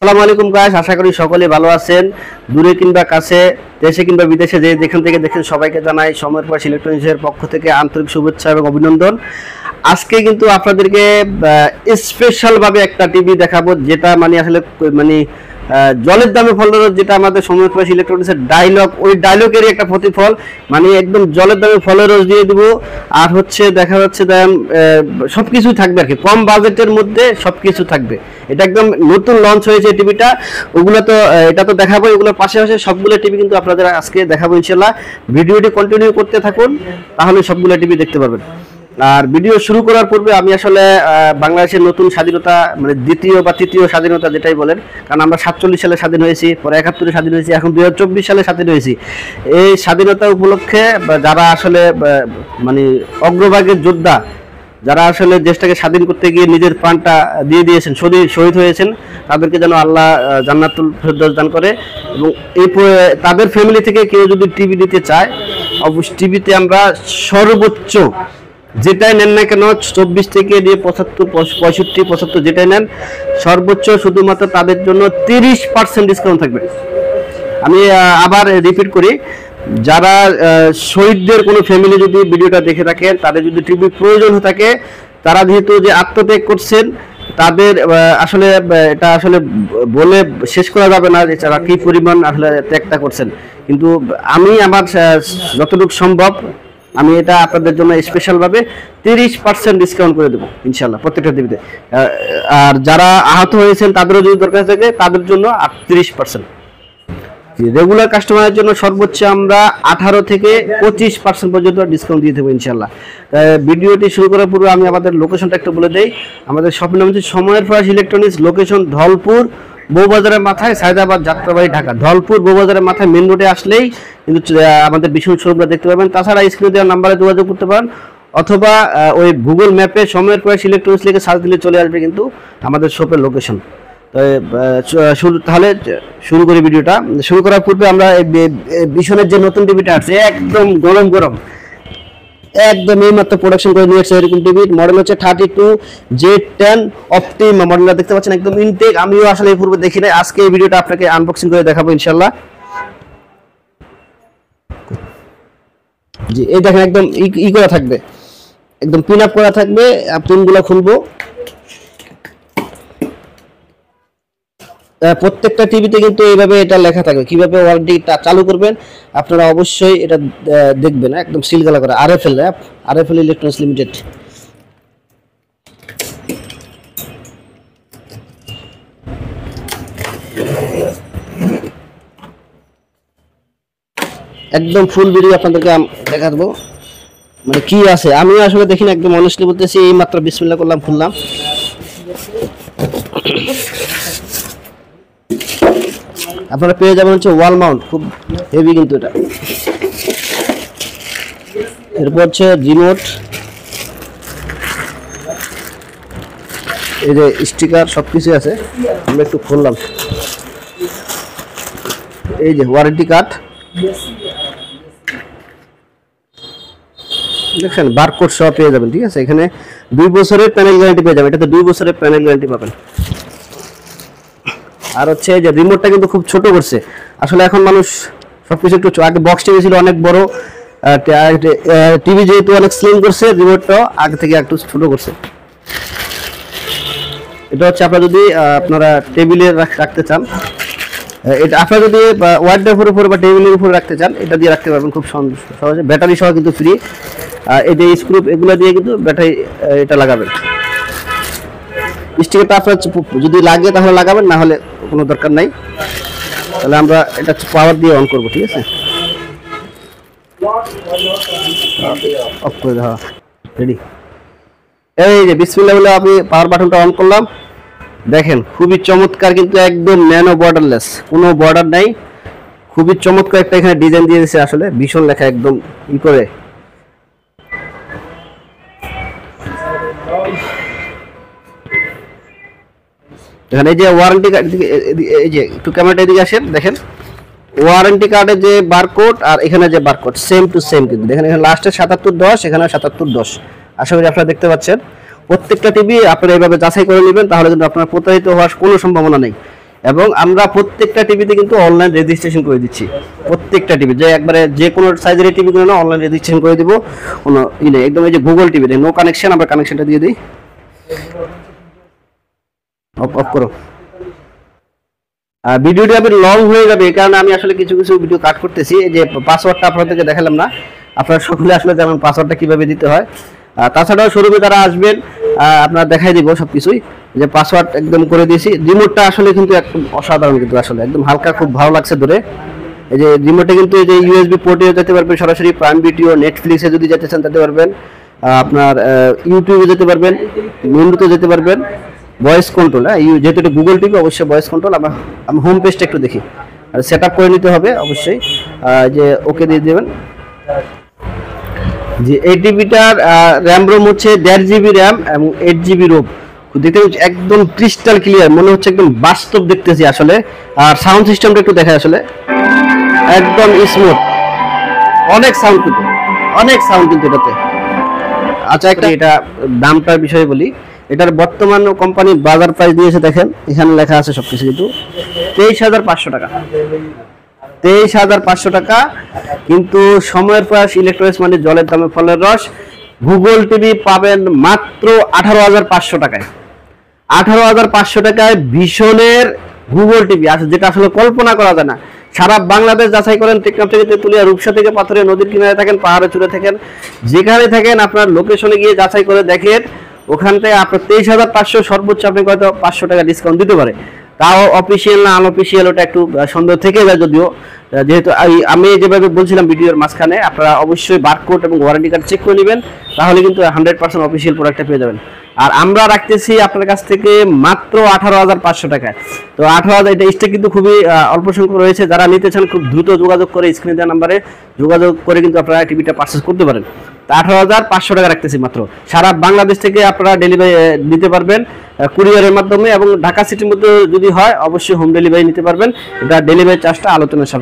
আসসালামু আলাইকুম গাইস, আশা করি সকলে ভালো আছেন। দূরে কিংবা কাছে, দেশে কিংবা বিদেশে যেখান থেকে দেখেন সবাইকে জানাই সময়ের পর ইলেকট্রনিক্সের পক্ষ থেকে আন্তরিক শুভেচ্ছা এবং অভিনন্দন। আজকে কিন্তু আপনাদেরকে স্পেশাল ভাবে একটা টিভি দেখাবো, যেটা আসলে জলের দামে ফল, যেটা আমাদের সময়ের পর ইলেকট্রনিক্সের ডায়লগ, ওই ডায়লগেরই একটা প্রতিফল। একদম জলের দামে ফলের রস দিয়ে দিব। আর দেখা যাচ্ছে সবকিছু থাকবে আর কি, কম বাজেটের মধ্যে সবকিছু থাকবে। এটা একদম নতুন লঞ্চ হয়েছে টিভিটা। ওগুলো তো এটা তো দেখাবো, এগুলোর পাশাপাশি সবগুলো টিভি কিন্তু আপনাদের আজকে দেখাবো ইনশাল্লাহ। ভিডিওটি কন্টিনিউ করতে থাকুন, তাহলে সবগুলো টিভি দেখতে পারবেন। আর ভিডিও শুরু করার পূর্বে আমি আসলে বাংলাদেশের নতুন স্বাধীনতা, দ্বিতীয় বা তৃতীয় স্বাধীনতা যেটাই বলেন, কারণ আমরা 47 সালে স্বাধীন হয়েছি, পরে 71-এ স্বাধীন হয়েছি, এখন 2024 সালে স্বাধীন হয়েছি। এই স্বাধীনতা উপলক্ষে যারা আসলে অগ্রভাগের যোদ্ধা, যারা আসলে দেশটাকে স্বাধীন করতে গিয়ে নিজের প্রাণটা দিয়ে দিয়েছেন, শহীদ হয়েছেন, তাদেরকে যেন আল্লাহ জান্নাতুল ফেরদৌস দান করে। এবং এই তাদের ফ্যামিলি থেকে কেউ যদি টিভি দিতে চায়, অবশ্যই টিভিতে আমরা সর্বোচ্চ যেটাই নেন না কেন, 24 থেকে দিয়ে 75, 65, 75 যেটাই নেন, সর্বোচ্চ শুধুমাত্র তাদের জন্য 30% ডিসকাউন্ট থাকবে। আমি আবার রিপিট করি, যারা শহীদদের কোনো ফ্যামিলি যদি ভিডিওটা দেখে থাকেন, তাদের যদি টিভি প্রয়োজন হয়ে থাকে, তারা যেহেতু যে আত্মত্যাগ করছেন, তাদের আসলে এটা আসলে বলে শেষ করা যাবে না যে তারা কি পরিমাণ আসলে ত্যাগটা করছেন। কিন্তু আমি আমার যতটুকু সম্ভব আমি এটা আপনাদের জন্য স্পেশালভাবে 30% ডিসকাউন্ট করে দেবো ইনশাল্লাহ প্রত্যেকটা টিভিতে। আর যারা আহত হয়েছেন তাদেরও যদি দরকার থাকে, তাদের জন্য 30%। রেগুলার কাস্টমারের জন্য সর্বোচ্চ আমরা 18 থেকে 25% পর্যন্ত ডিসকাউন্ট দিয়ে দেবো ইনশাল্লাহ। ভিডিওটি শুরু করার পূর্বে আমি আমাদের লোকেশনটা একটু বলে দেই। আমাদের শপের নাম হচ্ছে সময়ের ফরাস ইলেকট্রনিক্স, লোকেশন ধলপুর বউবাজারের মাথায়, সায়দাবাদ, যাত্রাবাড়ি, ঢাকা। ধলপুর বউবাজারের মাথায় মেন রোডে আসলেই কিন্তু আমাদের বিশাল শোরুমটা দেখতে পাবেন। তাছাড়া স্ক্রিনে দেওয়া নাম্বারে যোগাযোগ করতে পারেন, অথবা ওই গুগল ম্যাপে সময়ের ফরাস ইলেকট্রনিক্স লিখে সার্চ দিলে চলে আসবে কিন্তু আমাদের শপের লোকেশন। তাহলে শুরু করি ভিডিওটা। শুরু করার পূর্বে আমরা বিশনের যে নতুন টিভিটা আছে, একদম গরম গরম, একদম এইমাত্র প্রোডাকশন করে নিয়ে এসেছে এরকম টিভি। মডেল হচ্ছে 32Z10 অপটিমা মডেলটা দেখতে পাচ্ছেন, একদম ইনটেক। আমিও আসলে এই পূর্বে দেখি নাই, আজকে এই ভিডিওটা আপনাকে আনবক্সিং করে দেখাবো ইনশাল্লাহ। জি, এই দেখেন একদম করা থাকবে, একদম পিন আপ করা থাকবে। পিনগুলো খুলবো। প্রত্যেকটা টিভিতে কিন্তু এইভাবে এটা লেখা থাকবে, কিভাবে ওয়ারেন্টিটা চালু করবেন আপনারা অবশ্যই এটা দেখবেন। একদম সিল গালা করা, আরএফএল ইলেকট্রনিক্স লিমিটেড। একদম ফুল ভিডিও আপনাদেরকে দেখা দেবো, কি আছে আমিও আসলে দেখি না, একদম অনেস্টলি বলতেছি। এই মাত্র বিসমিল্লাহ করলাম, খুললাম। আপনারা পেয়ে যাবেন হচ্ছে ওয়াল মাউন্ট, খুব হেভি কিন্তু এটা। এরপর হচ্ছে রিমোট, এই যে স্টিকার, সবকিছু আছে। আমরা একটু খুললাম, এই যে ওয়ারেন্টি কার্ড দেখছেন, বারকোড সহ পেয়ে যাবেন। ঠিক আছে, এখানে 2 বছরের প্যানেল গ্যারান্টি পেয়ে যাবেন, এটাতে 2 বছরের প্যানেল গ্যারান্টি পাবেন। আর হচ্ছে যে রিমোটটা কিন্তু খুব ছোট করছে আসলে, এখন মানুষ সবকিছু একটু, আগে বক্স টিভি ছিল অনেক বড়, টিভি যেহেতু অনেক স্লিম করছে, রিমোটটা আগে থেকে একটু ছোট করছে। এটা হচ্ছে আপনারা যদি আপনারা টেবিলে রাখতে চান, এটা আপনারা যদি ওয়ার্ডের উপরে বা টেবিলের উপরে রাখতে চান, এটা দিয়ে রাখতে পারবেন খুব সহজে। ব্যাটারি সহ কিন্তু ফ্রি। এই যে স্ক্রু, এগুলো দিয়ে কিন্তু ব্যাটারি এটা লাগাবেন। স্টিকারটা আপনার যদি লাগে তাহলে লাগাবেন, না হলে কোনো দরকার নাই। তাহলে আমরা এটা পাওয়ার দিয়ে অন করব। ঠিক আছে, অফ করে দেওয়া রেডি। এই যে বিসমিল্লাহ বলে আমি পাওয়ার বাটনটা অন করলাম। দেখেন খুবই চমৎকার, কিন্তু একদম ন্যানো বর্ডারলেস, কোনো বর্ডার নাই। খুবই চমৎকার একটা এখানে ডিজাইন দিয়ে দিয়েছে, আসলে ভীষণ লেখা, একদম করে। এখানে যে ওয়ারেন্টি কার্ড, এই যে একটু ক্যামেরাটা এদিকে আসেন, দেখেন ওয়ারেন্টি কার্ডের যে বারকোড আর এখানে যে বারকোড সেম টু সেম কিন্তু দেখেন। এখানে লাস্টে 7710, এখানে 7710। আশা করি আপনারা দেখতে পাচ্ছেন। প্রত্যেকটা টিভি আপনারা এইভাবে যাচাই করে নেবেন, তাহলে কিন্তু আপনার প্রতারিত হওয়ার কোনো সম্ভাবনা নেই। এবং আমরা প্রত্যেকটা টিভিতে কিন্তু অনলাইন রেজিস্ট্রেশন করে দিচ্ছি। প্রত্যেকটা টিভি যে একবারে যে কোনো সাইজের টিভিগুলো না অনলাইন রেজিস্ট্রেশন করে দিব, কোনো নেই একদম। এই যে গুগল টিভি নো কানেকশন, আমরা কানেকশনটা দিয়ে দিই। অফ করো। ভিডিওটি আমি লং হয়ে যাবে, এই কারণে আমি আসলে কিছু কিছু ভিডিও কাট করতেছি। এই যে পাসওয়ার্ডটা আপনাদেরকে দেখালাম না, আপনারা সকলে আসলে জানেন পাসওয়ার্ডটা কিভাবে দিতে হয়। তাছাড়াও শোরুমে যারা আসবেন আপনারা দেখাই দিব সবকিছুই, যে পাসওয়ার্ড একদম করে দিয়েছি। রিমোটটা আসলে কিন্তু একদম অসাধারণ, কিন্তু আসলে একদম হালকা, খুব ভালো লাগছে ধরে। এই যে রিমোটে কিন্তু এই যে ইউএসবি পোর্টে যেতে পারবেন, সরাসরি প্রাইম ভিডিও, নেটফ্লিক্সে যদি যেতে চান যেতে পারবেন, আপনার ইউটিউবে যেতে পারবেন, মেনুতে যেতে পারবেন। ভয়েস কন্ট্রোল, হ্যাঁ যেহেতু এটা গুগল টিভি অবশ্যই ভয়েস কন্ট্রোল। আমি হোম পেজটা একটু দেখি, আর সেট আপ করে নিতে হবে অবশ্যই, যে ওকে দিয়ে দেবেন। যে এই টিভিটার র্যাম রোম হচ্ছে 1.5 GB র্যাম এবং 8 GB রোম। দেখতে একদম ক্রিস্টাল ক্লিয়ার, মনে হচ্ছে একদম বাস্তব দেখতেছি আসলে। আর সাউন্ড সিস্টেমটা একটু দেখায়, আসলে একদম স্মুথ, অনেক সাউন্ড কিন্তু এটাতে। আচ্ছা, একটা এটা দামটার বিষয়ে বলি। এটার বর্তমান কোম্পানি বাজার প্রাইস দিয়েছে, দেখেন এখানে লেখা আছে সবকিছু, কিন্তু 23,500 টাকা। 23,500 টাকা। কিন্তু সময়ের প্রয়াস ইলেকট্রনিক্স মানে জলের দামে ফলের রস। গুগল টিভি পাবেন মাত্র 18,500 টাকায়। 18,500 টাকায় ভীষণের গুগল টিভি আছে, যেটা আসলে কল্পনা করা যায় না। সারা বাংলাদেশ যাচাই করেন, টেকনাফ থেকে তেতুলিয়া, রূপসা থেকে পাথরে, নদীর কিনারে থাকেন, পাহাড়ে চূড়ে থাকেন, যেখানে থাকেন আপনার লোকেশনে গিয়ে যাচাই করে দেখেন। ওখান থেকে আপনার 23,500, সর্বোচ্চ আপনাকে হয়তো 500 টাকা ডিসকাউন্ট দিতে পারে। তাও অফিসিয়াল না আনঅফিসিয়াল ওটা একটু সন্দেহ থেকে যায়, যদিও যেহেতু আমি যেভাবে বলছিলাম ভিডিওর মাঝখানে, আপনারা অবশ্যই বারকোড এবং ওয়ারেন্টি কার্ড চেক করে নেবেন, তাহলে কিন্তু 100% অফিসিয়াল প্রোডাক্টটা পেয়ে যাবেন। আর আমরা রাখতেছি আপনার কাছ থেকে মাত্র 18,500 টাকায়। তো 18,000, এটা স্টক কিন্তু খুবই অল্প সংখ্যক রয়েছে। যারা নিতে চান খুব দ্রুত যোগাযোগ করে স্ক্রিনে দেওয়া নাম্বারে যোগাযোগ করে কিন্তু আপনারা টিভিটা পারচেজ করতে পারেন। 18,500 টাকা রাখতেছি মাত্র। সারা বাংলাদেশ থেকে আপনারা ডেলিভারি নিতে পারবেন কুরিয়ারের মাধ্যমে, এবং ঢাকা সিটির মধ্যে যদি হয় অবশ্যই হোম ডেলিভারি নিতে পারবেন। এটা ডেলিভারি চার্জটা আলোচনার সাপেক্ষে।